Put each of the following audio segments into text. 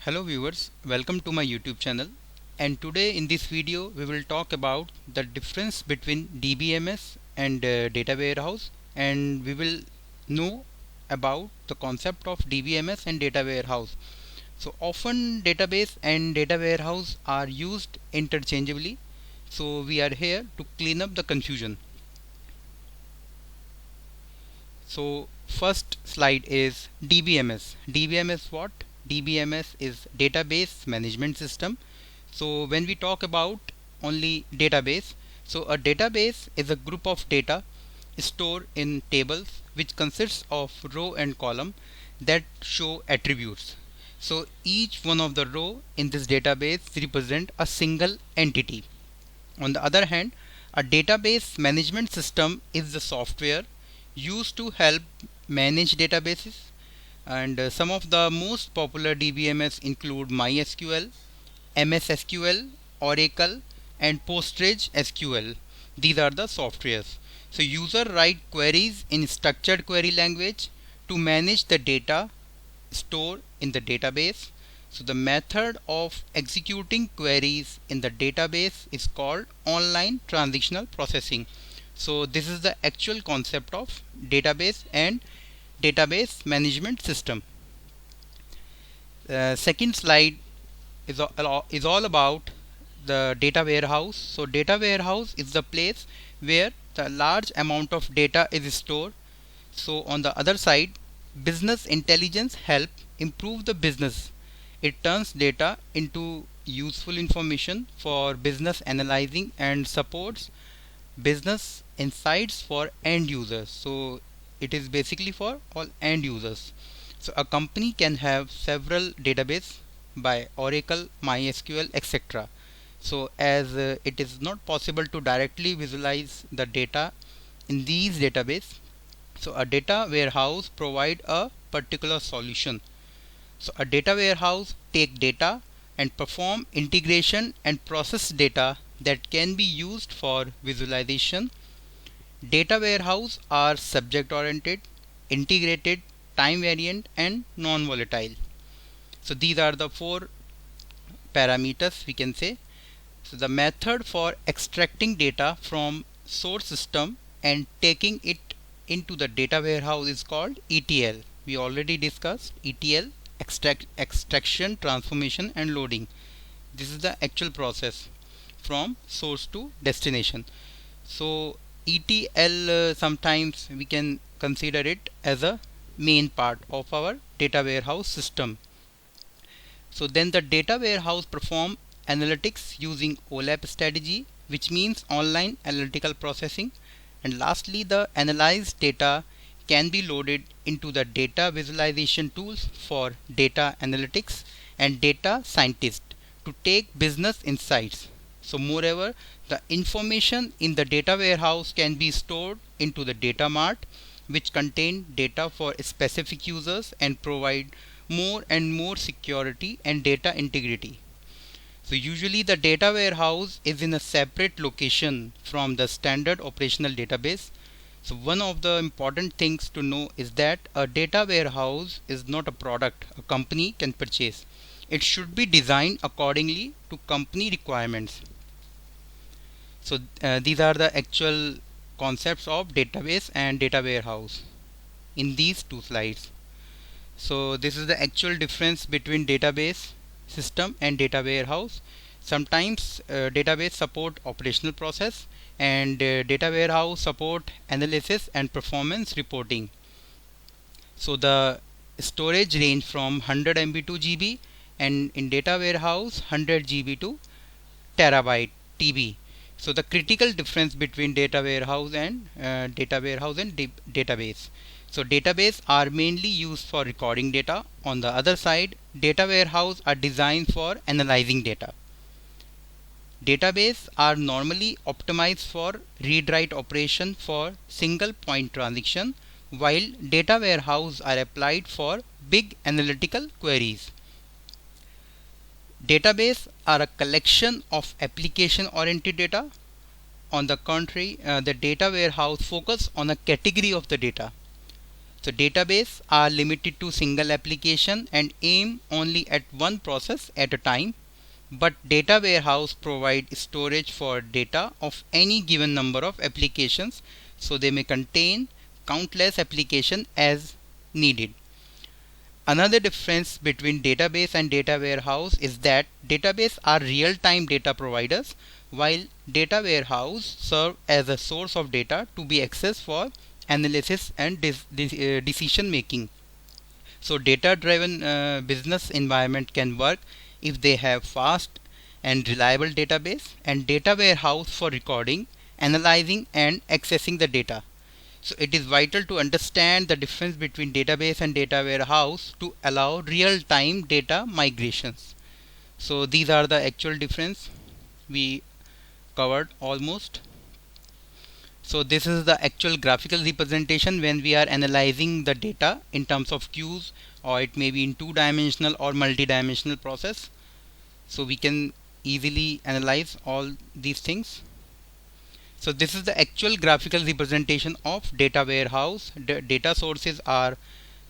Hello viewers, welcome to my YouTube channel, and today in this video we will talk about the difference between DBMS and data warehouse, and we will know about the concept of DBMS and data warehouse. So often database and data warehouse are used interchangeably, so we are here to clean up the confusion. So first slide is DBMS. DBMS what? DBMS is database management system. So when we talk about only database, so a database is a group of data stored in tables which consists of row and column that show attributes. So each one of the row in this database represent a single entity. On the other hand, a database management system is the software used to help manage databases, and some of the most popular DBMS include MySQL, MS SQL, Oracle, and PostgreSQL. These are the softwares. So user write queries in structured query language to manage the data stored in the database. So the method of executing queries in the database is called online transactional processing. So this is the actual concept of database and database management system. Second slide is all about the data warehouse. So data warehouse is the place where the large amount of data is stored. So on the other side, business intelligence help improve the business. It turns data into useful information for business analyzing and supports business insights for end users. So it is basically for all end users. So a company can have several databases by Oracle, MySQL, etc. So as it is not possible to directly visualize the data in these databases, so a data warehouse provide a particular solution. So a data warehouse take data and perform integration and process data that can be used for visualization. Data warehouse are subject oriented, integrated, time variant, and non-volatile. So these are the four parameters we can say. So the method for extracting data from source system and taking it into the data warehouse is called ETL. We already discussed ETL, extraction, transformation, and loading. This is the actual process from source to destination. So ETL sometimes we can consider it as a main part of our data warehouse system. So then the data warehouse perform analytics using OLAP strategy, which means online analytical processing. And lastly, the analyzed data can be loaded into the data visualization tools for data analytics and data scientists to take business insights. So moreover, the information in the data warehouse can be stored into the data mart, which contain data for specific users and provide more and more security and data integrity. So usually the data warehouse is in a separate location from the standard operational database. So one of the important things to know is that a data warehouse is not a product a company can purchase. It should be designed accordingly to company requirements. So these are the actual concepts of database and data warehouse in these two slides. So this is the actual difference between database system and data warehouse. Sometimes database support operational process and data warehouse support analysis and performance reporting. So the storage range from 100 MB to GB, and in data warehouse 100 GB to terabyte TB. So the critical difference between data warehouse and database. So database are mainly used for recording data. On the other side, data warehouse are designed for analyzing data. Database are normally optimized for read-write operation for single point transaction, while data warehouse are applied for big analytical queries. Database are a collection of application-oriented data. On the contrary, the data warehouse focus on a category of the data. So database are limited to single application and aim only at one process at a time, but data warehouse provide storage for data of any given number of applications, so they may contain countless applications as needed. Another difference between database and data warehouse is that database are real-time data providers, while data warehouse serve as a source of data to be accessed for analysis and decision making. So data-driven business environment can work if they have fast and reliable database and data warehouse for recording, analyzing and accessing the data. So it is vital to understand the difference between database and data warehouse to allow real-time data migrations. So these are the actual difference we covered almost. So this is the actual graphical representation when we are analyzing the data in terms of queues, or it may be in two-dimensional or multi-dimensional process. So we can easily analyze all these things. So this is the actual graphical representation of data warehouse. The data sources are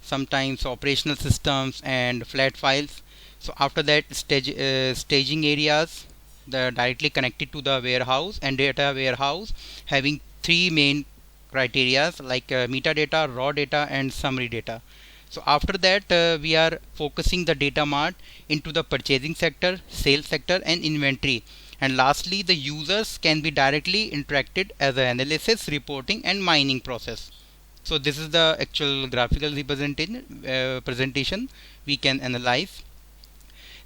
sometimes operational systems and flat files. So after that, staging areas that are directly connected to the warehouse, and data warehouse having three main criteria like metadata, raw data and summary data. So after that we are focusing the data mart into the purchasing sector, sales sector and inventory, and lastly the users can be directly interacted as an analysis, reporting and mining process. So this is the actual graphical presentation we can analyze.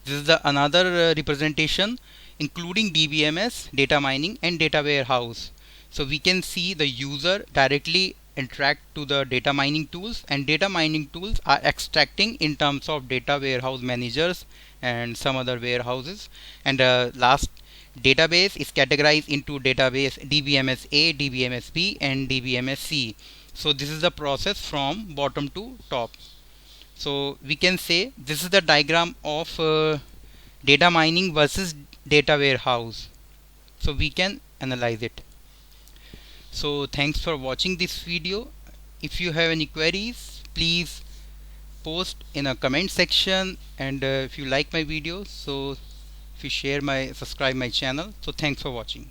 This is the another representation including DBMS, data mining and data warehouse. So we can see the user directly interact to the data mining tools, and data mining tools are extracting in terms of data warehouse managers and some other warehouses. And last, database is categorized into database DBMS A, DBMS B and DBMS C. So this is the process from bottom to top. So we can say this is the diagram of data mining versus data warehouse. So we can analyze it. So thanks for watching this video. If you have any queries, please post in a comment section, and if you like my videos, so if you share subscribe my channel. So thanks for watching.